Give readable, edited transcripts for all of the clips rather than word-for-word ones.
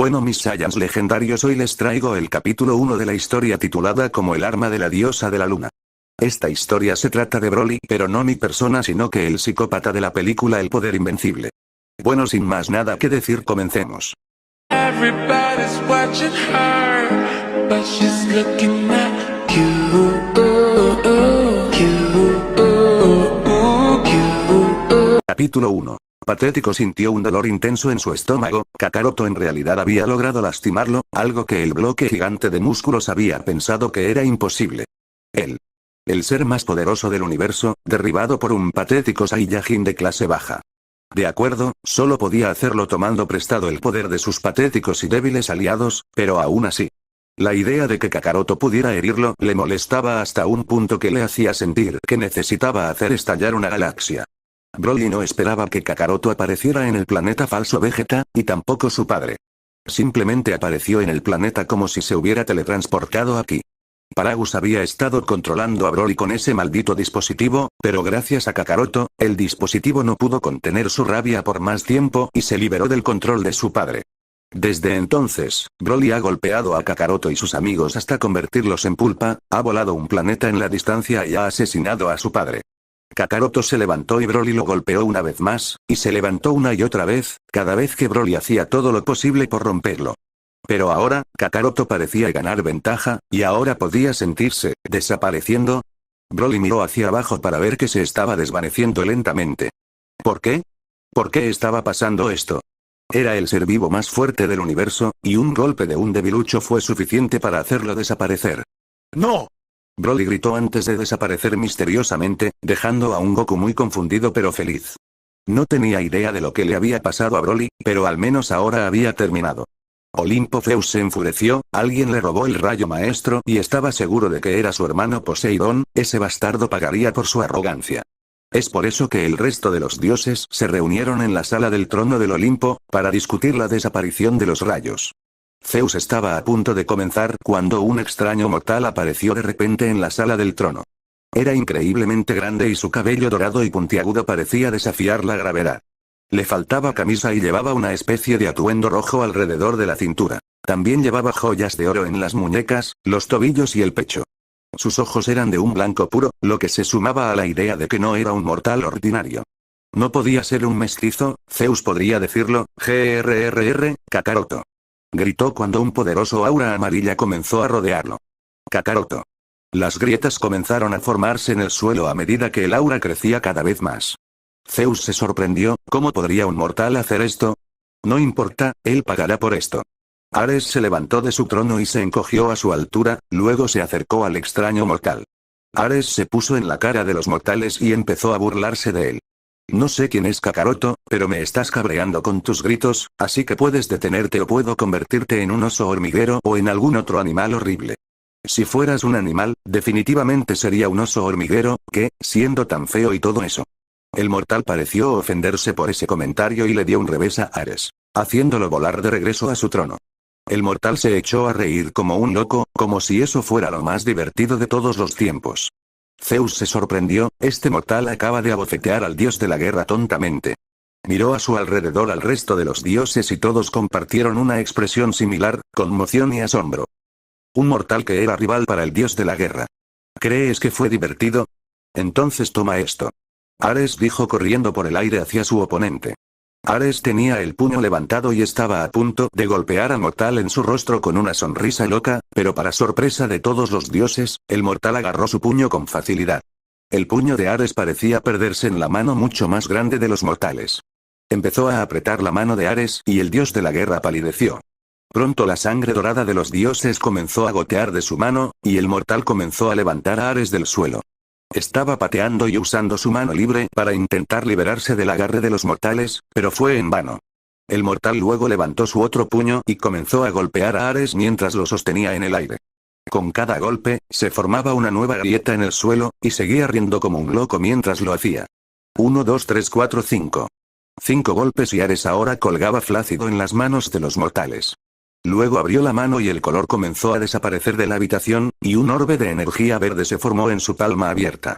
Bueno, mis Saiyans legendarios, hoy les traigo el capítulo 1 de la historia titulada como el arma de la diosa de la luna. Esta historia se trata de Broly, pero no mi persona sino que el psicópata de la película El Poder Invencible. Bueno, sin más nada que decir, comencemos. Everybody's watching her, but she's looking at you. Capítulo 1. Patético sintió un dolor intenso en su estómago. Kakaroto en realidad había logrado lastimarlo, algo que el bloque gigante de músculos había pensado que era imposible. Él, el ser más poderoso del universo, derribado por un patético Saiyajin de clase baja. De acuerdo, solo podía hacerlo tomando prestado el poder de sus patéticos y débiles aliados, pero aún así. La idea de que Kakaroto pudiera herirlo le molestaba hasta un punto que le hacía sentir que necesitaba hacer estallar una galaxia. Broly no esperaba que Kakaroto apareciera en el planeta falso Vegeta, y tampoco su padre. Simplemente apareció en el planeta como si se hubiera teletransportado aquí. Paragus había estado controlando a Broly con ese maldito dispositivo, pero gracias a Kakaroto, el dispositivo no pudo contener su rabia por más tiempo y se liberó del control de su padre. Desde entonces, Broly ha golpeado a Kakaroto y sus amigos hasta convertirlos en pulpa, ha volado un planeta en la distancia y ha asesinado a su padre. Kakaroto se levantó y Broly lo golpeó una vez más, y se levantó una y otra vez, cada vez que Broly hacía todo lo posible por romperlo. Pero ahora, Kakaroto parecía ganar ventaja, y ahora podía sentirse, desapareciendo. Broly miró hacia abajo para ver que se estaba desvaneciendo lentamente. ¿Por qué? ¿Por qué estaba pasando esto? Era el ser vivo más fuerte del universo, y un golpe de un debilucho fue suficiente para hacerlo desaparecer. ¡No! Broly gritó antes de desaparecer misteriosamente, dejando a un Goku muy confundido pero feliz. No tenía idea de lo que le había pasado a Broly, pero al menos ahora había terminado. Olimpo Zeus se enfureció, alguien le robó el rayo maestro y estaba seguro de que era su hermano Poseidón, ese bastardo pagaría por su arrogancia. Es por eso que el resto de los dioses se reunieron en la sala del trono del Olimpo, para discutir la desaparición de los rayos. Zeus estaba a punto de comenzar cuando un extraño mortal apareció de repente en la sala del trono. Era increíblemente grande y su cabello dorado y puntiagudo parecía desafiar la gravedad. Le faltaba camisa y llevaba una especie de atuendo rojo alrededor de la cintura. También llevaba joyas de oro en las muñecas, los tobillos y el pecho. Sus ojos eran de un blanco puro, lo que se sumaba a la idea de que no era un mortal ordinario. No podía ser un mestizo, Zeus podría decirlo, Kakaroto. Gritó cuando un poderoso aura amarilla comenzó a rodearlo. Kakaroto. Las grietas comenzaron a formarse en el suelo a medida que el aura crecía cada vez más. Zeus se sorprendió, ¿cómo podría un mortal hacer esto? No importa, él pagará por esto. Ares se levantó de su trono y se encogió a su altura, luego se acercó al extraño mortal. Ares se puso en la cara de los mortales y empezó a burlarse de él. No sé quién es Kakaroto, pero me estás cabreando con tus gritos, así que puedes detenerte o puedo convertirte en un oso hormiguero o en algún otro animal horrible. Si fueras un animal, definitivamente sería un oso hormiguero, que, siendo tan feo y todo eso. El mortal pareció ofenderse por ese comentario y le dio un revés a Ares, haciéndolo volar de regreso a su trono. El mortal se echó a reír como un loco, como si eso fuera lo más divertido de todos los tiempos. Zeus se sorprendió, este mortal acaba de abofetear al dios de la guerra tontamente. Miró a su alrededor al resto de los dioses y todos compartieron una expresión similar, conmoción y asombro. Un mortal que era rival para el dios de la guerra. ¿Crees que fue divertido? Entonces toma esto. Ares dijo corriendo por el aire hacia su oponente. Ares tenía el puño levantado y estaba a punto de golpear al mortal en su rostro con una sonrisa loca, pero para sorpresa de todos los dioses, el mortal agarró su puño con facilidad. El puño de Ares parecía perderse en la mano mucho más grande de los mortales. Empezó a apretar la mano de Ares y el dios de la guerra palideció. Pronto la sangre dorada de los dioses comenzó a gotear de su mano, y el mortal comenzó a levantar a Ares del suelo. Estaba pateando y usando su mano libre para intentar liberarse del agarre de los mortales, pero fue en vano. El mortal luego levantó su otro puño y comenzó a golpear a Ares mientras lo sostenía en el aire. Con cada golpe, se formaba una nueva grieta en el suelo, y seguía riendo como un loco mientras lo hacía. 1, 2, 3, 4, 5. 5 golpes y Ares ahora colgaba flácido en las manos de los mortales. Luego abrió la mano y el color comenzó a desaparecer de la habitación, y un orbe de energía verde se formó en su palma abierta.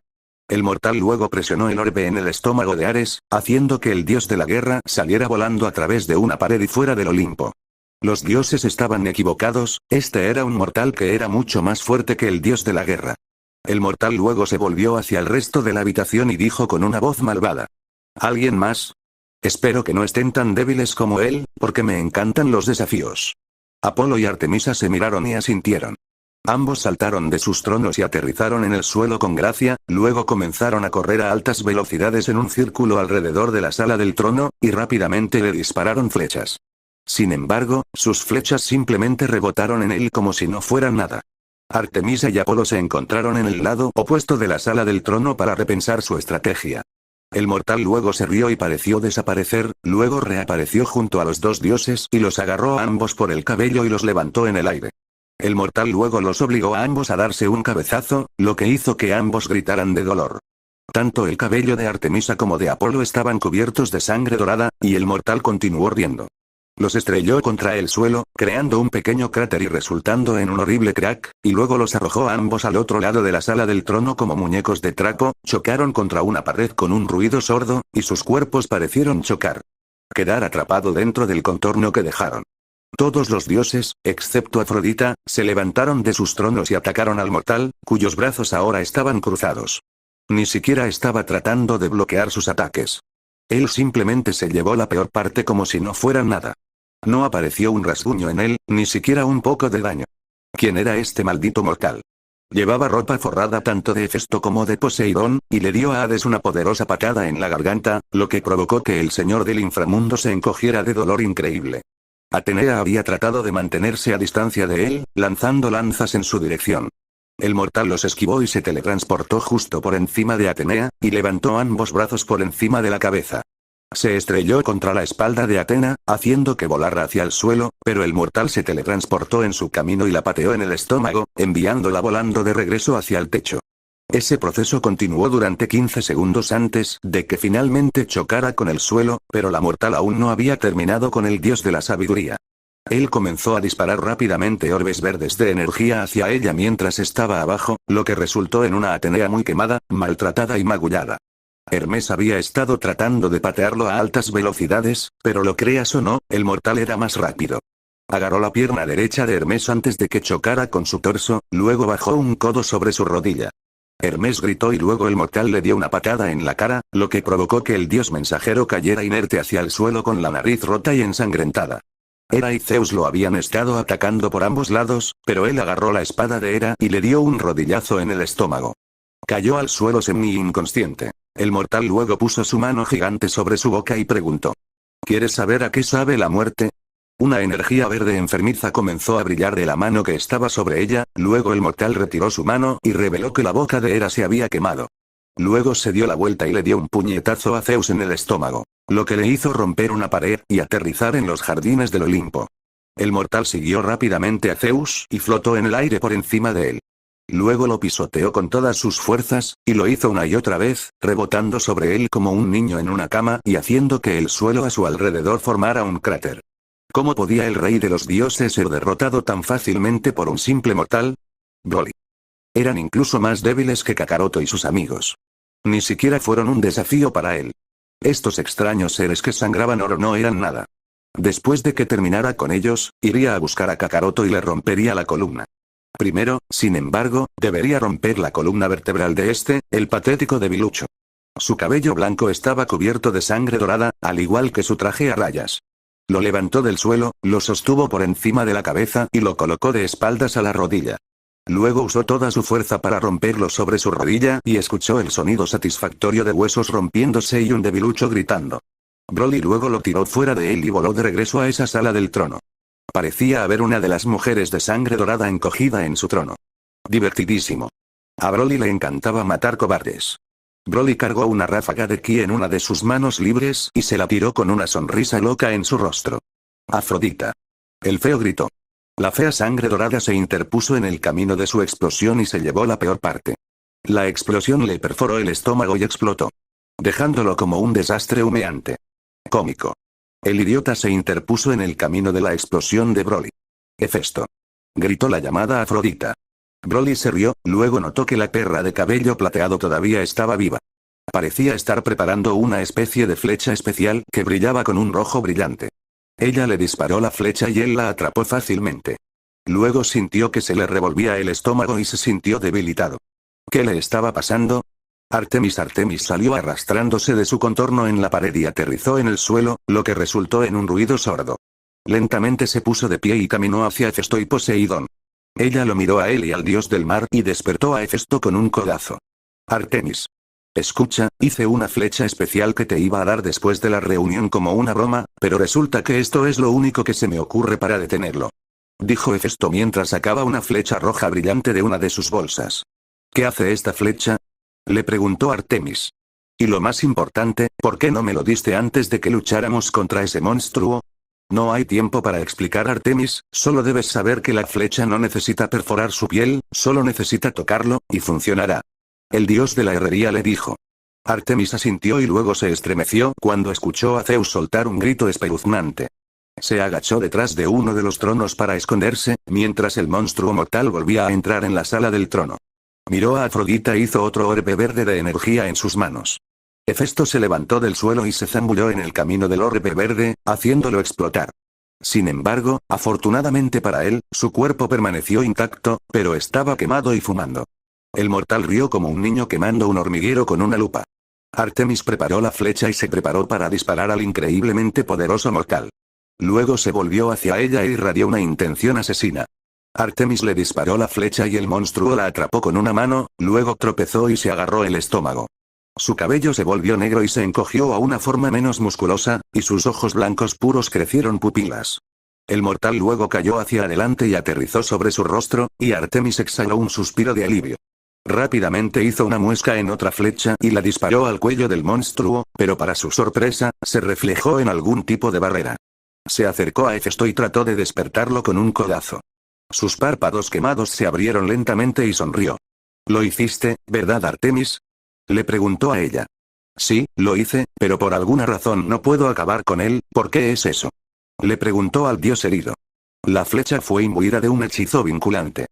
El mortal luego presionó el orbe en el estómago de Ares, haciendo que el dios de la guerra saliera volando a través de una pared y fuera del Olimpo. Los dioses estaban equivocados, este era un mortal que era mucho más fuerte que el dios de la guerra. El mortal luego se volvió hacia el resto de la habitación y dijo con una voz malvada. ¿Alguien más? Espero que no estén tan débiles como él, porque me encantan los desafíos. Apolo y Artemisa se miraron y asintieron. Ambos saltaron de sus tronos y aterrizaron en el suelo con gracia, luego comenzaron a correr a altas velocidades en un círculo alrededor de la sala del trono, y rápidamente le dispararon flechas. Sin embargo, sus flechas simplemente rebotaron en él como si no fueran nada. Artemisa y Apolo se encontraron en el lado opuesto de la sala del trono para repensar su estrategia. El mortal luego se rió y pareció desaparecer, luego reapareció junto a los dos dioses y los agarró a ambos por el cabello y los levantó en el aire. El mortal luego los obligó a ambos a darse un cabezazo, lo que hizo que ambos gritaran de dolor. Tanto el cabello de Artemisa como de Apolo estaban cubiertos de sangre dorada, y el mortal continuó riendo. Los estrelló contra el suelo, creando un pequeño cráter y resultando en un horrible crack, y luego los arrojó a ambos al otro lado de la sala del trono como muñecos de trapo, chocaron contra una pared con un ruido sordo, y sus cuerpos parecieron chocar. Quedar atrapado dentro del contorno que dejaron. Todos los dioses, excepto Afrodita, se levantaron de sus tronos y atacaron al mortal, cuyos brazos ahora estaban cruzados. Ni siquiera estaba tratando de bloquear sus ataques. Él simplemente se llevó la peor parte como si no fuera nada. No apareció un rasguño en él, ni siquiera un poco de daño. ¿Quién era este maldito mortal? Llevaba ropa forrada tanto de Hefesto como de Poseidón, y le dio a Hades una poderosa patada en la garganta, lo que provocó que el señor del inframundo se encogiera de dolor increíble. Atenea había tratado de mantenerse a distancia de él, lanzando lanzas en su dirección. El mortal los esquivó y se teletransportó justo por encima de Atenea, y levantó ambos brazos por encima de la cabeza. Se estrelló contra la espalda de Atena, haciendo que volara hacia el suelo, pero el mortal se teletransportó en su camino y la pateó en el estómago, enviándola volando de regreso hacia el techo. Ese proceso continuó durante 15 segundos antes de que finalmente chocara con el suelo, pero la mortal aún no había terminado con el dios de la sabiduría. Él comenzó a disparar rápidamente orbes verdes de energía hacia ella mientras estaba abajo, lo que resultó en una Atenea muy quemada, maltratada y magullada. Hermes había estado tratando de patearlo a altas velocidades, pero lo creas o no, el mortal era más rápido. Agarró la pierna derecha de Hermes antes de que chocara con su torso, luego bajó un codo sobre su rodilla. Hermes gritó y luego el mortal le dio una patada en la cara, lo que provocó que el dios mensajero cayera inerte hacia el suelo con la nariz rota y ensangrentada. Hera y Zeus lo habían estado atacando por ambos lados, pero él agarró la espada de Hera y le dio un rodillazo en el estómago. Cayó al suelo semi-inconsciente. El mortal luego puso su mano gigante sobre su boca y preguntó. ¿Quieres saber a qué sabe la muerte? Una energía verde enfermiza comenzó a brillar de la mano que estaba sobre ella, luego el mortal retiró su mano y reveló que la boca de Hera se había quemado. Luego se dio la vuelta y le dio un puñetazo a Zeus en el estómago, lo que le hizo romper una pared y aterrizar en los jardines del Olimpo. El mortal siguió rápidamente a Zeus y flotó en el aire por encima de él. Luego lo pisoteó con todas sus fuerzas, y lo hizo una y otra vez, rebotando sobre él como un niño en una cama y haciendo que el suelo a su alrededor formara un cráter. ¿Cómo podía el rey de los dioses ser derrotado tan fácilmente por un simple mortal? Broly. Eran incluso más débiles que Kakaroto y sus amigos. Ni siquiera fueron un desafío para él. Estos extraños seres que sangraban oro no eran nada. Después de que terminara con ellos, iría a buscar a Kakaroto y le rompería la columna. Primero, sin embargo, debería romper la columna vertebral de el patético debilucho. Su cabello blanco estaba cubierto de sangre dorada, al igual que su traje a rayas. Lo levantó del suelo, lo sostuvo por encima de la cabeza y lo colocó de espaldas a la rodilla. Luego usó toda su fuerza para romperlo sobre su rodilla y escuchó el sonido satisfactorio de huesos rompiéndose y un debilucho gritando. Broly luego lo tiró fuera de él y voló de regreso a esa sala del trono. Parecía haber una de las mujeres de sangre dorada encogida en su trono. Divertidísimo. A Broly le encantaba matar cobardes. Broly cargó una ráfaga de ki en una de sus manos libres y se la tiró con una sonrisa loca en su rostro. Afrodita. El feo gritó. La fea sangre dorada se interpuso en el camino de su explosión y se llevó la peor parte. La explosión le perforó el estómago y explotó, dejándolo como un desastre humeante. Cómico. El idiota se interpuso en el camino de la explosión de Broly. Hefesto. Gritó la llamada Afrodita. Broly se rió, luego notó que la perra de cabello plateado todavía estaba viva. Parecía estar preparando una especie de flecha especial que brillaba con un rojo brillante. Ella le disparó la flecha y él la atrapó fácilmente. Luego sintió que se le revolvía el estómago y se sintió debilitado. ¿Qué le estaba pasando? Artemis salió arrastrándose de su contorno en la pared y aterrizó en el suelo, lo que resultó en un ruido sordo. Lentamente se puso de pie y caminó hacia Hefesto y Poseidón. Ella lo miró a él y al dios del mar y despertó a Hefesto con un codazo. Artemis. Escucha, hice una flecha especial que te iba a dar después de la reunión como una broma, pero resulta que esto es lo único que se me ocurre para detenerlo. Dijo Hefesto mientras sacaba una flecha roja brillante de una de sus bolsas. ¿Qué hace esta flecha? Le preguntó Artemis. Y lo más importante, ¿por qué no me lo diste antes de que lucháramos contra ese monstruo? No hay tiempo para explicar, Artemis, solo debes saber que la flecha no necesita perforar su piel, solo necesita tocarlo, y funcionará. El dios de la herrería le dijo. Artemis asintió y luego se estremeció cuando escuchó a Zeus soltar un grito espeluznante. Se agachó detrás de uno de los tronos para esconderse, mientras el monstruo mortal volvía a entrar en la sala del trono. Miró a Afrodita e hizo otro orbe verde de energía en sus manos. Hefesto se levantó del suelo y se zambulló en el camino del orbe verde, haciéndolo explotar. Sin embargo, afortunadamente para él, su cuerpo permaneció intacto, pero estaba quemado y fumando. El mortal rió como un niño quemando un hormiguero con una lupa. Artemis preparó la flecha y se preparó para disparar al increíblemente poderoso mortal. Luego se volvió hacia ella e irradió una intención asesina. Artemis le disparó la flecha y el monstruo la atrapó con una mano, luego tropezó y se agarró el estómago. Su cabello se volvió negro y se encogió a una forma menos musculosa, y sus ojos blancos puros crecieron pupilas. El mortal luego cayó hacia adelante y aterrizó sobre su rostro, y Artemis exhaló un suspiro de alivio. Rápidamente hizo una muesca en otra flecha y la disparó al cuello del monstruo, pero para su sorpresa, se reflejó en algún tipo de barrera. Se acercó a Hefesto y trató de despertarlo con un codazo. Sus párpados quemados se abrieron lentamente y sonrió. «¿Lo hiciste, verdad, Artemis?», le preguntó a ella. «Sí, lo hice, pero por alguna razón no puedo acabar con él, ¿por qué es eso?», le preguntó al dios herido. La flecha fue imbuida de un hechizo vinculante.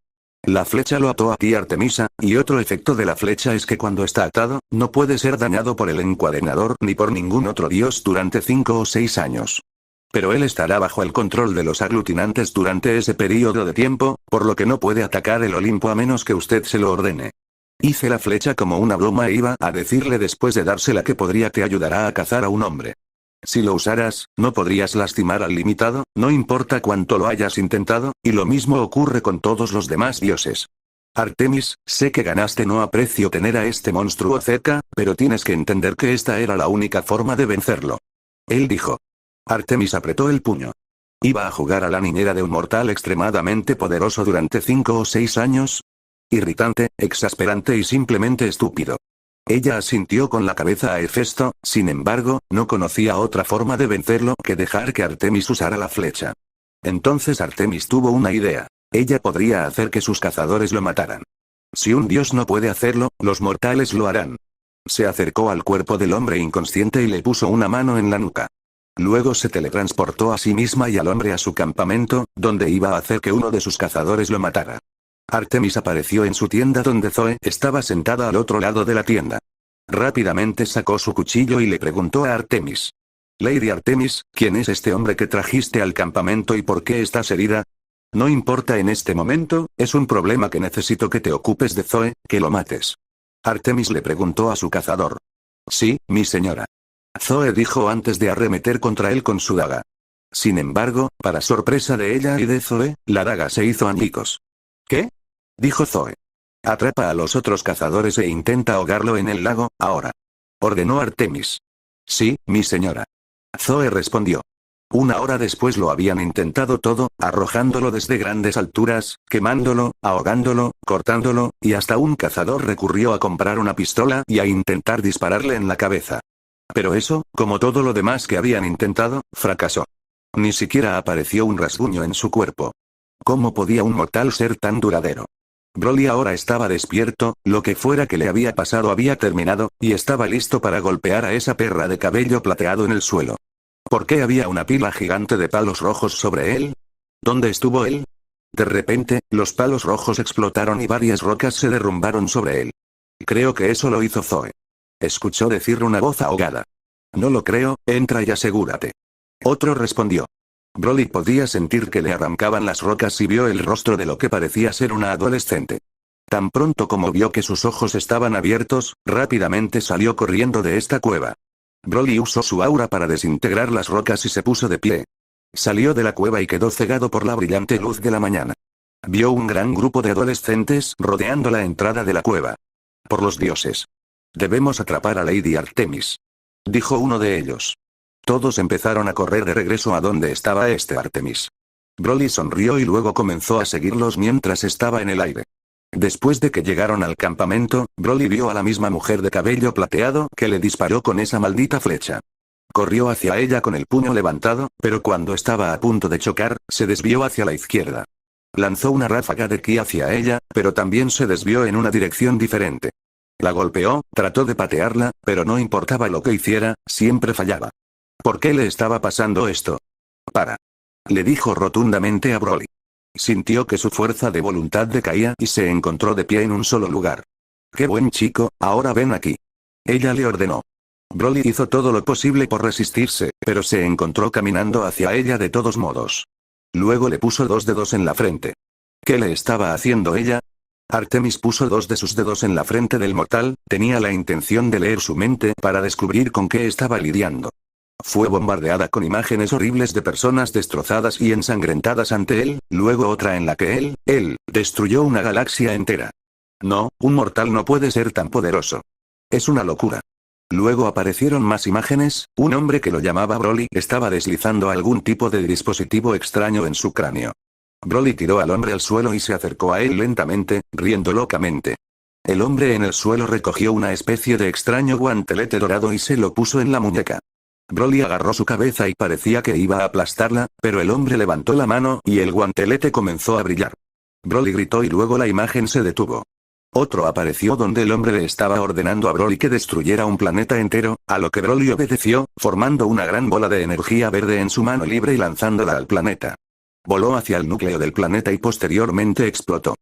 La flecha lo ató a ti, Artemisa, y otro efecto de la flecha es que cuando está atado, no puede ser dañado por el encuadernador ni por ningún otro dios durante 5 o 6 años. Pero él estará bajo el control de los aglutinantes durante ese periodo de tiempo, por lo que no puede atacar el Olimpo a menos que usted se lo ordene. Hice la flecha como una broma e iba a decirle después de dársela que podría te ayudará a cazar a un hombre. Si lo usaras, no podrías lastimar al limitado, no importa cuánto lo hayas intentado, y lo mismo ocurre con todos los demás dioses. Artemis, sé que ganaste, no aprecio tener a este monstruo cerca, pero tienes que entender que esta era la única forma de vencerlo. Él dijo. Artemis apretó el puño. ¿Iba a jugar a la niñera de un mortal extremadamente poderoso durante 5 o 6 años? Irritante, exasperante y simplemente estúpido. Ella asintió con la cabeza a Hefesto, sin embargo, no conocía otra forma de vencerlo que dejar que Artemis usara la flecha. Entonces Artemis tuvo una idea. Ella podría hacer que sus cazadores lo mataran. Si un dios no puede hacerlo, los mortales lo harán. Se acercó al cuerpo del hombre inconsciente y le puso una mano en la nuca. Luego se teletransportó a sí misma y al hombre a su campamento, donde iba a hacer que uno de sus cazadores lo matara. Artemis apareció en su tienda donde Zoe estaba sentada al otro lado de la tienda. Rápidamente sacó su cuchillo y le preguntó a Artemis. Lady Artemis, ¿quién es este hombre que trajiste al campamento y por qué estás herida? No importa en este momento, es un problema que necesito que te ocupes de Zoe, que lo mates. Artemis le preguntó a su cazador. Sí, mi señora. Zoe dijo antes de arremeter contra él con su daga. Sin embargo, para sorpresa de ella y de Zoe, la daga se hizo añicos. ¿Qué? Dijo Zoe. Atrapa a los otros cazadores e intenta ahogarlo en el lago, ahora. Ordenó Artemis. Sí, mi señora. Zoe respondió. 1 hora después lo habían intentado todo, arrojándolo desde grandes alturas, quemándolo, ahogándolo, cortándolo, y hasta un cazador recurrió a comprar una pistola y a intentar dispararle en la cabeza. Pero eso, como todo lo demás que habían intentado, fracasó. Ni siquiera apareció un rasguño en su cuerpo. ¿Cómo podía un mortal ser tan duradero? Broly ahora estaba despierto, lo que fuera que le había pasado había terminado, y estaba listo para golpear a esa perra de cabello plateado en el suelo. ¿Por qué había una pila gigante de palos rojos sobre él? ¿Dónde estuvo él? De repente, los palos rojos explotaron y varias rocas se derrumbaron sobre él. Creo que eso lo hizo Zoe. Escuchó decir una voz ahogada. No lo creo, entra y asegúrate. Otro respondió. Broly podía sentir que le arrancaban las rocas y vio el rostro de lo que parecía ser una adolescente. Tan pronto como vio que sus ojos estaban abiertos, rápidamente salió corriendo de esta cueva. Broly usó su aura para desintegrar las rocas y se puso de pie. Salió de la cueva y quedó cegado por la brillante luz de la mañana. Vio un gran grupo de adolescentes rodeando la entrada de la cueva. Por los dioses. Debemos atrapar a Lady Artemis. Dijo uno de ellos. Todos empezaron a correr de regreso a donde estaba Artemis. Broly sonrió y luego comenzó a seguirlos mientras estaba en el aire. Después de que llegaron al campamento, Broly vio a la misma mujer de cabello plateado que le disparó con esa maldita flecha. Corrió hacia ella con el puño levantado, pero cuando estaba a punto de chocar, se desvió hacia la izquierda. Lanzó una ráfaga de ki hacia ella, pero también se desvió en una dirección diferente. La golpeó, trató de patearla, pero no importaba lo que hiciera, siempre fallaba. ¿Por qué le estaba pasando esto? Para. Le dijo rotundamente a Broly. Sintió que su fuerza de voluntad decaía y se encontró de pie en un solo lugar. ¡Qué buen chico, ahora ven aquí! Ella le ordenó. Broly hizo todo lo posible por resistirse, pero se encontró caminando hacia ella de todos modos. Luego le puso 2 dedos en la frente. ¿Qué le estaba haciendo ella? Artemis puso 2 de sus dedos en la frente del mortal, tenía la intención de leer su mente para descubrir con qué estaba lidiando. Fue bombardeada con imágenes horribles de personas destrozadas y ensangrentadas ante él, luego otra en la que él, destruyó una galaxia entera. No, un mortal no puede ser tan poderoso. Es una locura. Luego aparecieron más imágenes, un hombre que lo llamaba Broly estaba deslizando algún tipo de dispositivo extraño en su cráneo. Broly tiró al hombre al suelo y se acercó a él lentamente, riendo locamente. El hombre en el suelo recogió una especie de extraño guantelete dorado y se lo puso en la muñeca. Broly agarró su cabeza y parecía que iba a aplastarla, pero el hombre levantó la mano y el guantelete comenzó a brillar. Broly gritó y luego la imagen se detuvo. Otro apareció donde el hombre le estaba ordenando a Broly que destruyera un planeta entero, a lo que Broly obedeció, formando una gran bola de energía verde en su mano libre y lanzándola al planeta. Voló hacia el núcleo del planeta y posteriormente explotó.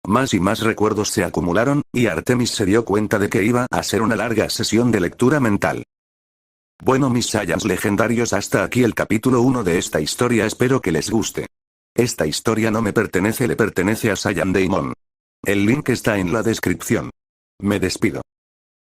Más y más recuerdos se acumularon, y Artemis se dio cuenta de que iba a ser una larga sesión de lectura mental. Bueno mis Saiyans legendarios, hasta aquí el capítulo 1 de esta historia, espero que les guste. Esta historia no me pertenece, le pertenece a Saiyan Daemon. El link está en la descripción. Me despido.